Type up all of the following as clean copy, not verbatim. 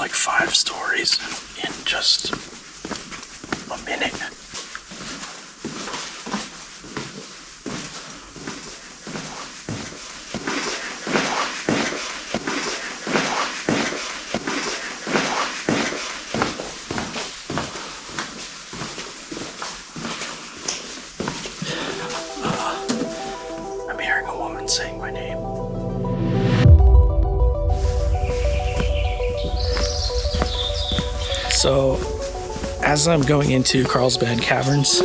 like 5 stories in just a minute. I'm hearing a woman saying my name. So, as I'm going into Carlsbad Caverns,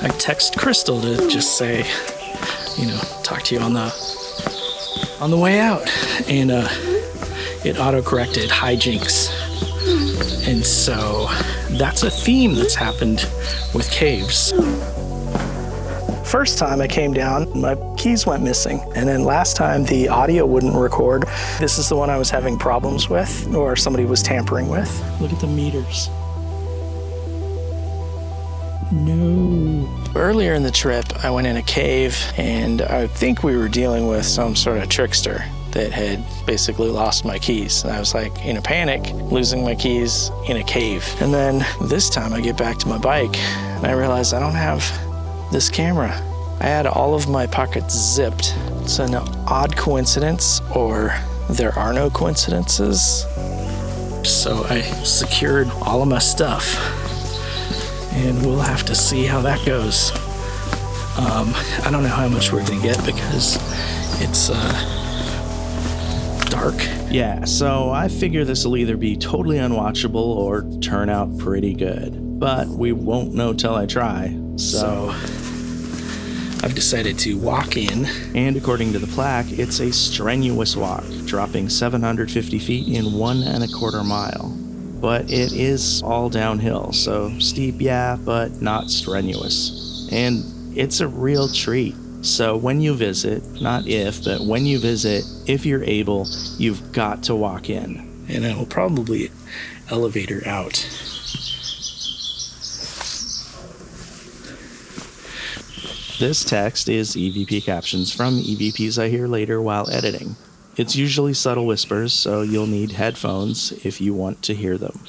I text Crystal to just say, talk to you on the way out, and it auto-corrected hijinks. And so that's a theme that's happened with caves. First time I came down, my keys went missing. And then last time the audio wouldn't record. This is the one I was having problems with, or somebody was tampering with. Look at the meters. No. Earlier in the trip, I went in a cave, and I think we were dealing with some sort of trickster that had basically lost my keys. And I was like in a panic, losing my keys in a cave. And then this time I get back to my bike, and I realize I don't have this camera. I had all of my pockets zipped. It's an odd coincidence, or there are no coincidences. So I secured all of my stuff, and we'll have to see how that goes. I don't know how much we're gonna get because it's dark. Yeah, so I figure this will either be totally unwatchable or turn out pretty good. But we won't know till I try. So I've decided to walk in. And according to the plaque, it's a strenuous walk, dropping 750 feet in 1.25 miles. But it is all downhill, so steep, yeah, but not strenuous. And it's a real treat. So when you visit, not if, but when you visit, if you're able, you've got to walk in. And I will probably elevator out. This text is EVP captions from EVPs I hear later while editing. It's usually subtle whispers, so you'll need headphones if you want to hear them.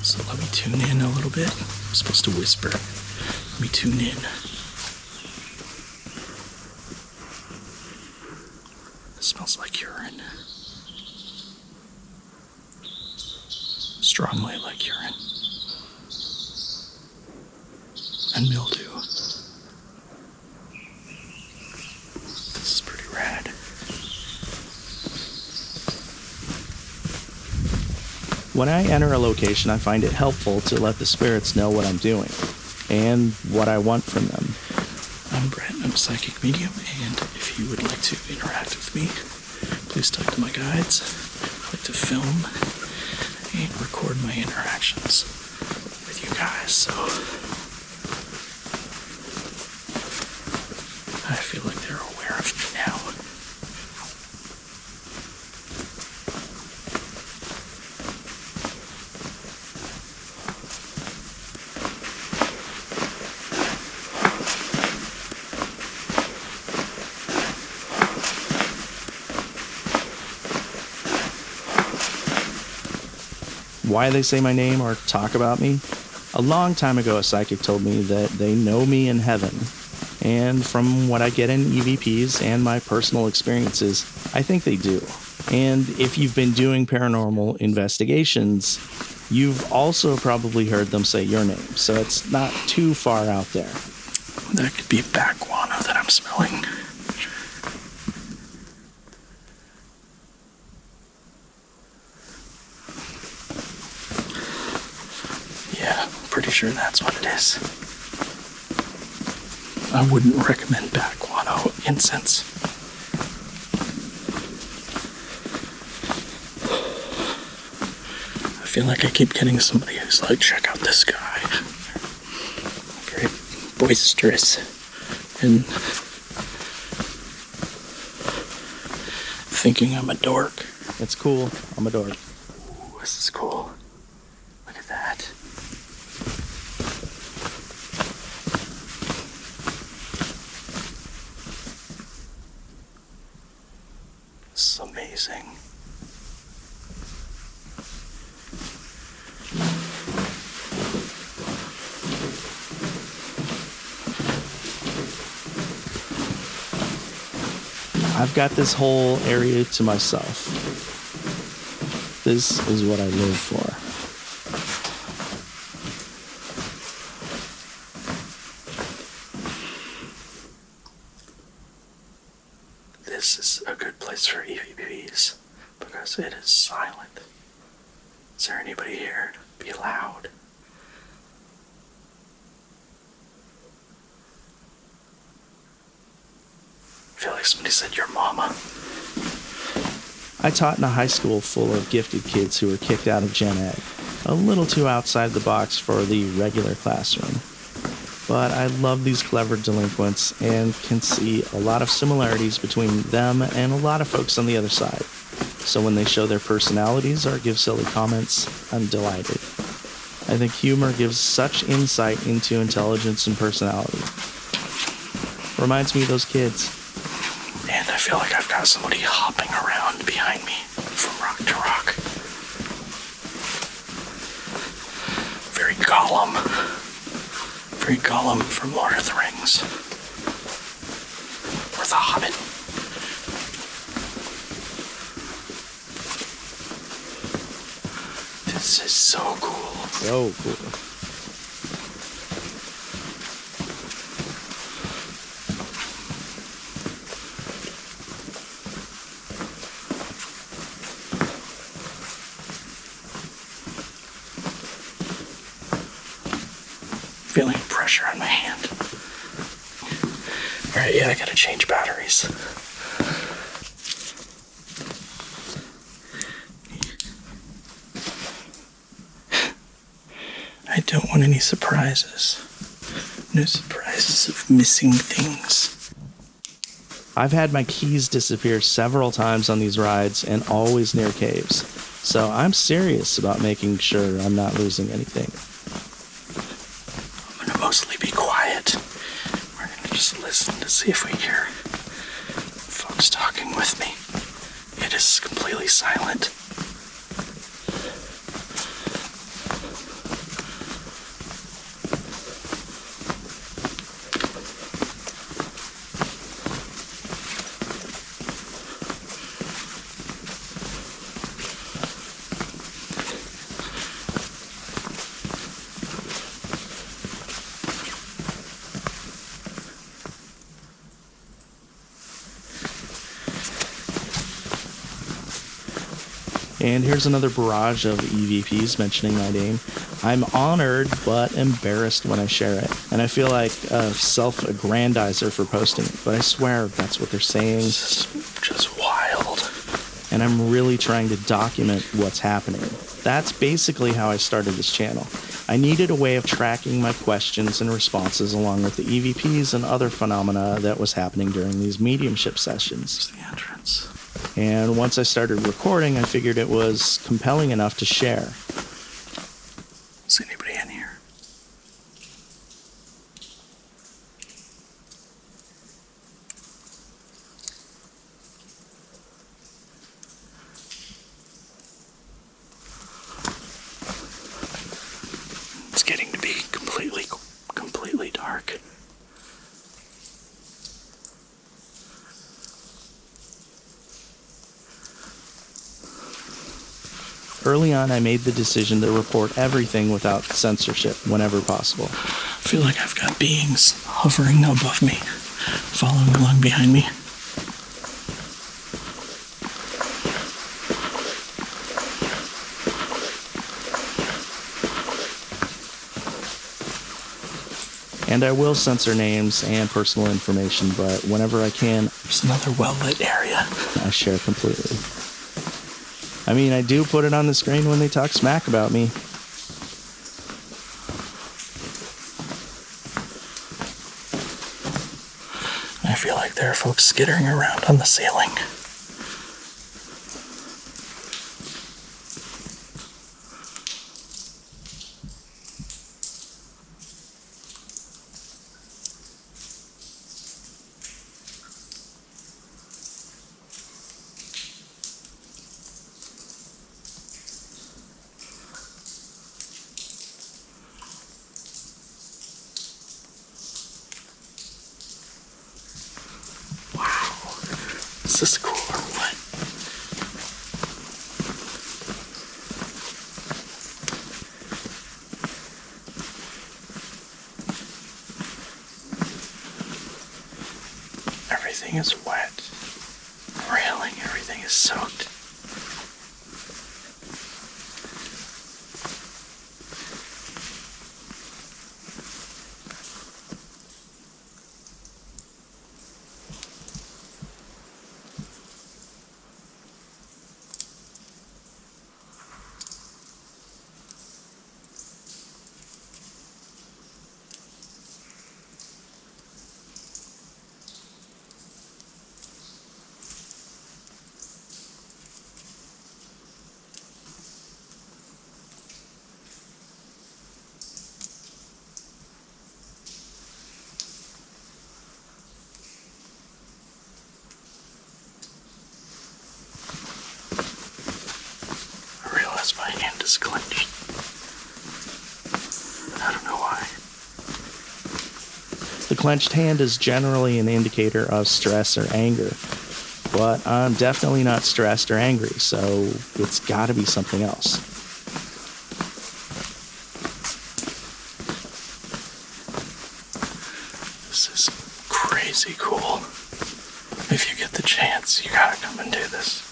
So let me tune in a little bit. I'm supposed to whisper. Let me tune in. It smells like urine. Strongly like urine. And mildew. This is pretty rad. When I enter a location, I find it helpful to let the spirits know what I'm doing and what I want from them. I'm Brett, I'm a psychic medium, and if you would like to interact with me, please talk to my guides. I like to film and record my interactions with you guys, so I feel like they're aware of me now. Why they say my name or talk about me? A long time ago, a psychic told me that they know me in heaven. And from what I get in EVPs and my personal experiences, I think they do. And if you've been doing paranormal investigations, you've also probably heard them say your name. So it's not too far out there. That could be bat guano that I'm smelling. Yeah, pretty sure that's what it is. I wouldn't recommend bat guano incense. I feel like I keep getting somebody who's like, check out this guy. Very boisterous and thinking I'm a dork. It's cool. I'm a dork. Ooh, this is cool. Look at that. This is amazing. I've got this whole area to myself. This is what I live for. This is a good place for EVPs because it is silent. Is there anybody here? Be loud. I feel like somebody said your mama. I taught in a high school full of gifted kids who were kicked out of Gen Ed, a little too outside the box for the regular classroom. But I love these clever delinquents and can see a lot of similarities between them and a lot of folks on the other side. So when they show their personalities or give silly comments, I'm delighted. I think humor gives such insight into intelligence and personality. Reminds me of those kids. And I feel like I've got somebody hopping around behind me from rock to rock. Very Gollum. Very Gollum from Lord of the Rings. Or The Hobbit. This is so cool. So cool. Feeling pressure on my hand. Alright, yeah, I gotta change batteries. I don't want any surprises. No surprises of missing things. I've had my keys disappear several times on these rides and always near caves. So I'm serious about making sure I'm not losing anything. I'm gonna mostly be quiet. We're gonna just listen to see if we hear folks talking with me. It is completely silent. And here's another barrage of EVPs mentioning my name. I'm honored but embarrassed when I share it. And I feel like a self-aggrandizer for posting it. But I swear that's what they're saying. This is just wild. And I'm really trying to document what's happening. That's basically how I started this channel. I needed a way of tracking my questions and responses along with the EVPs and other phenomena that was happening during these mediumship sessions. There's the entrance. And once I started recording, I figured it was compelling enough to share. Is anybody in here? It's getting to be completely dark. Early on, I made the decision to report everything without censorship whenever possible. I feel like I've got beings hovering above me, following along behind me. And I will censor names and personal information, but whenever I can, There's another well-lit area. I share completely. I mean, I do put it on the screen when they talk smack about me. I feel like there are folks skittering around on the ceiling. Is this cool or what? Everything is wet. The railing, everything is soaked. My hand is clenched. I don't know why. The clenched hand is generally an indicator of stress or anger, but I'm definitely not stressed or angry, so it's gotta be something else. This is crazy cool. If you get the chance, you gotta come and do this.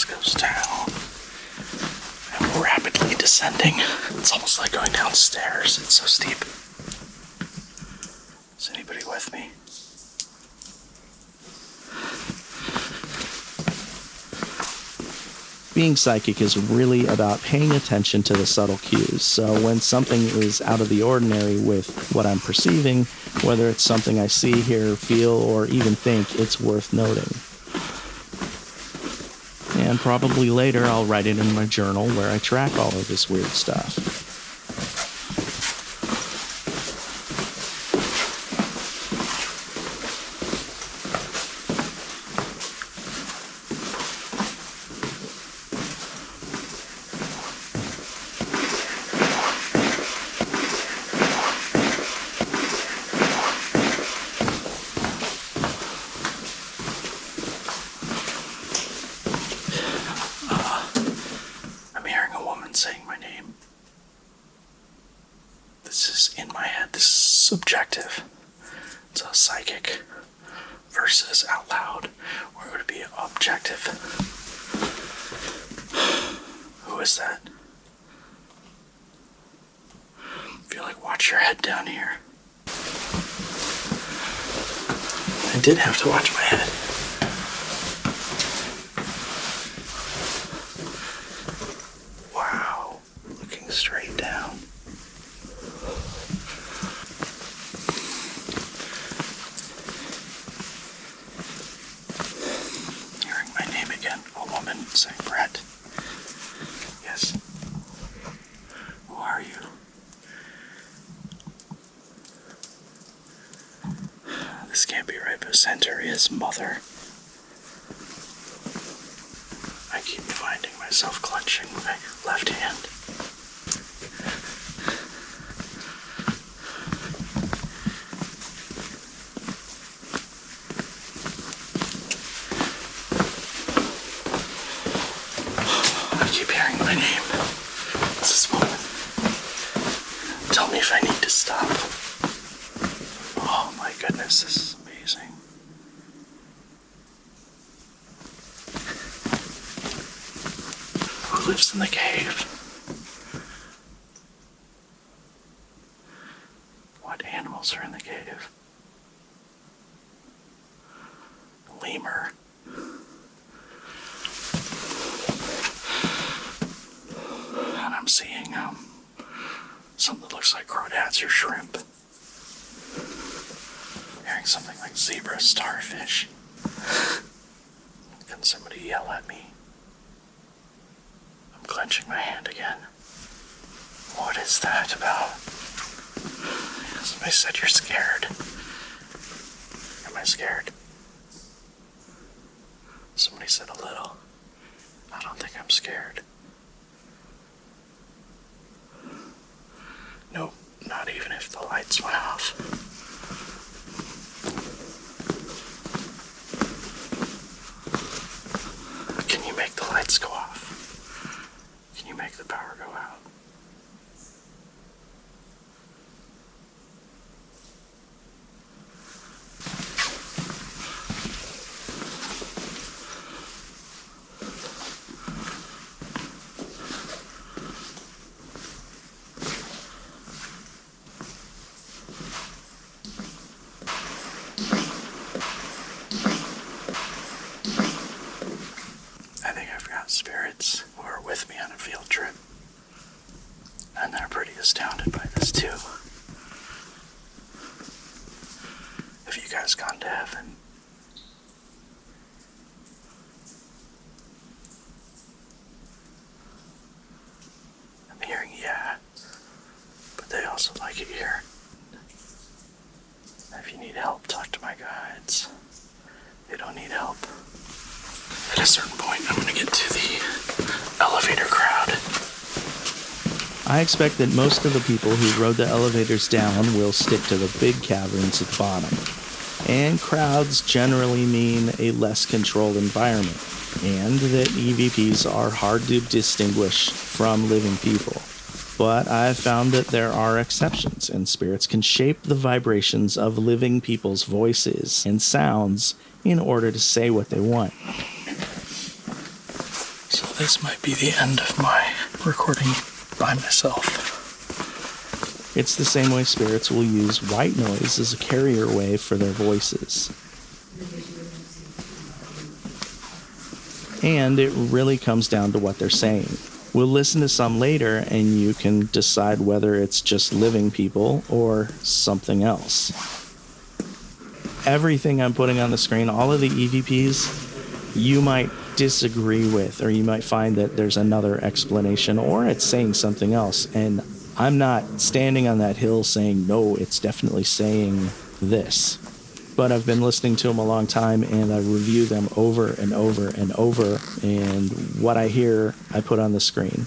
Goes down and rapidly descending. It's almost like going down stairs. It's so steep. Is anybody with me? Being psychic is really about paying attention to the subtle cues. So when something is out of the ordinary with what I'm perceiving, whether it's something I see, hear, feel, or even think, it's worth noting. And probably later I'll write it in my journal where I track all of this weird stuff. Saying my name. This is in my head. This is subjective. It's a psychic versus out loud, where it would be objective. Who is that? I feel like watch your head down here. I did have to watch my head. Straight down. Hearing my name again. A woman saying, Brett. Yes. Who are you? This can't be right, but center is mother. I keep finding myself clenching my left hand. My name. It's this woman. Tell me if I need to stop. Oh my goodness, this is amazing. Who lives in the cave? What animals are in the cave? Lemur. And I'm seeing something that looks like crawdads or shrimp. Hearing something like zebra, starfish. Look at yell at me. I'm clenching my hand again. What is that about? Somebody said you're scared. Am I scared? Somebody said a little. I don't think I'm scared. Nope, not even if the lights went off. Can you make the lights go off? Can you make the power go out? Spirits who are with me on a field trip, and they're pretty astounded by this too. Have you guys gone to heaven? I'm hearing yeah, but they also like it here. If you need help, talk to my guides. They don't need help. At a certain point, I'm going to get to the elevator crowd. I expect that most of the people who rode the elevators down will stick to the big caverns at the bottom. And crowds generally mean a less controlled environment, and that EVPs are hard to distinguish from living people. But I've found that there are exceptions, and spirits can shape the vibrations of living people's voices and sounds in order to say what they want. So this might be the end of my recording by myself. It's the same way spirits will use white noise as a carrier wave for their voices. And it really comes down to what they're saying. We'll listen to some later and you can decide whether it's just living people or something else. Everything I'm putting on the screen, all of the EVPs, you might disagree with, or you might find that there's another explanation, or it's saying something else. And I'm not standing on that hill saying, no, it's definitely saying this. But I've been listening to them a long time, and I review them over and over and over, and what I hear, I put on the screen.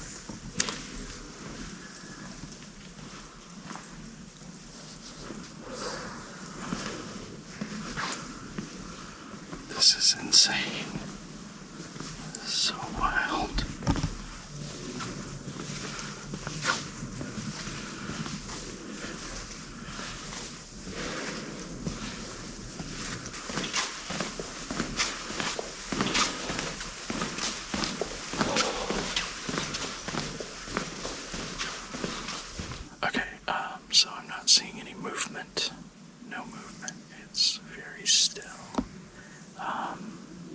This is insane. This is so wild. Okay, so I'm not seeing any movement. No movement. It's very still.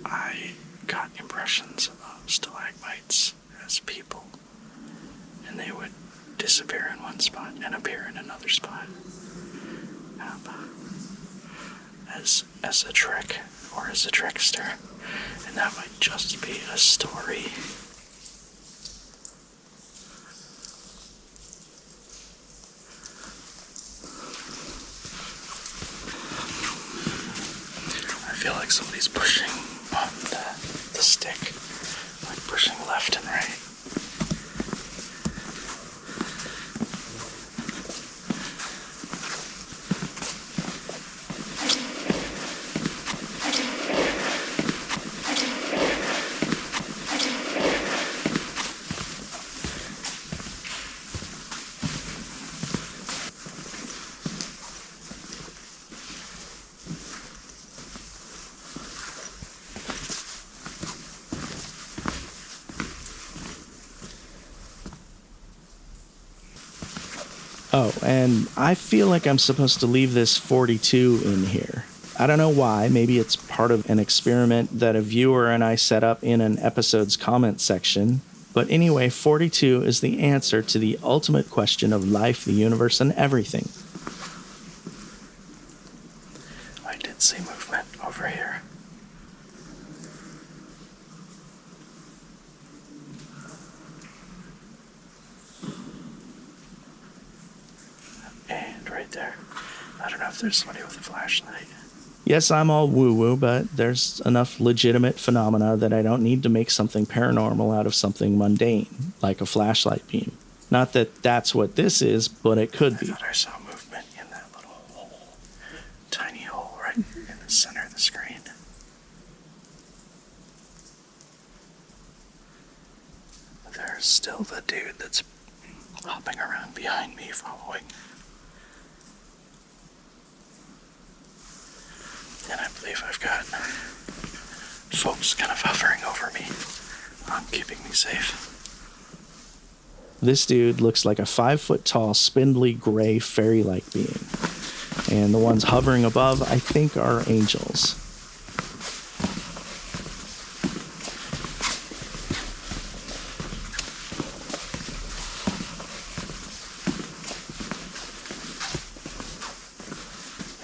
I got impressions of stalagmites as people, and they would disappear in one spot and appear in another spot. As a trick, or as a trickster, and that might just be a story. I feel like somebody's pushing on the stick, like pushing left and right. Oh, and I feel like I'm supposed to leave this 42 in here. I don't know why. Maybe it's part of an experiment that a viewer and I set up in an episode's comment section. But anyway, 42 is the answer to the ultimate question of life, the universe, and everything. I did see movement over here. if there's somebody with a flashlight. Yes, I'm all woo-woo, but there's enough legitimate phenomena that I don't need to make something paranormal out of something mundane, like a flashlight beam. Not that that's what this is, but it could be. I thought I saw movement in that little hole. Tiny hole right in the center of the screen. There's still the dude that's hopping around behind me, following. And I believe I've got folks kind of hovering over me, keeping me safe. This dude looks like a 5-foot-tall, spindly, gray, fairy-like being. And the ones hovering above, I think, are angels.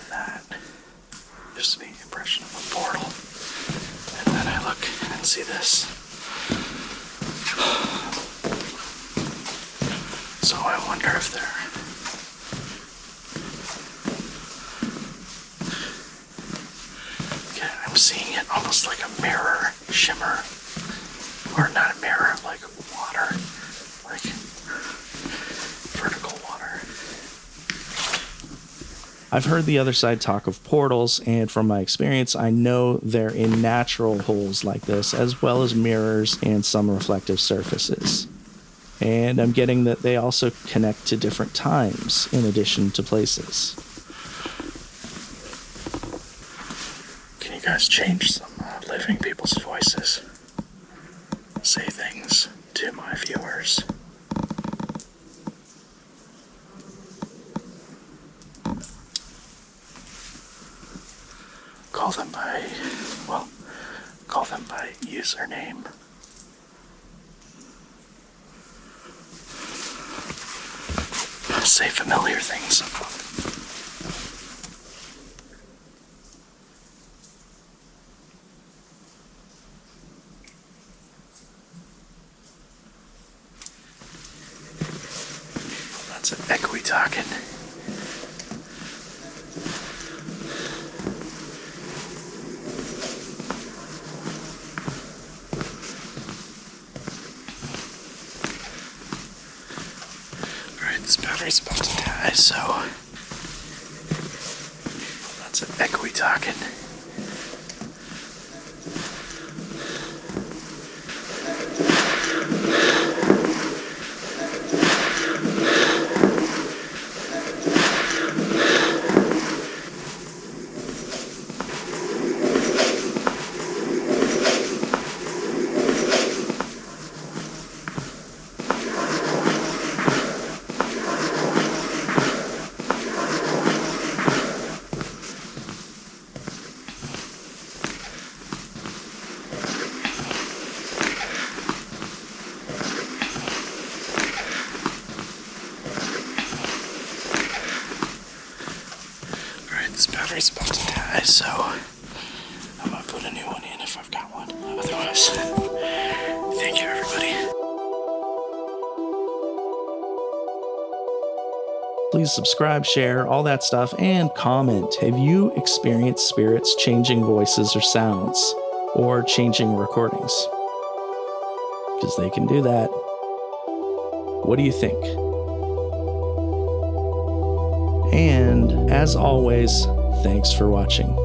That gives me the impression of a portal. And then I look and see this. So I wonder if they're I'm seeing it almost like a mirror shimmer, or not a mirror, like water, like vertical water. I've heard the other side talk of portals, and from my experience, I know they're in natural holes like this, as well as mirrors and some reflective surfaces. And I'm getting that they also connect to different times in addition to places. Can you guys change some living people's voices? Say things to my viewers. Call them by username. Say familiar things. That's an echoey talking. This battery's about to die, so that's an echoey talking. This battery's about to die, so I'm gonna put a new one in if I've got one. Otherwise, thank you, everybody. Please subscribe, share, all that stuff, and comment. Have you experienced spirits changing voices or sounds, or changing recordings? Because they can do that. What do you think? And as always, thanks for watching.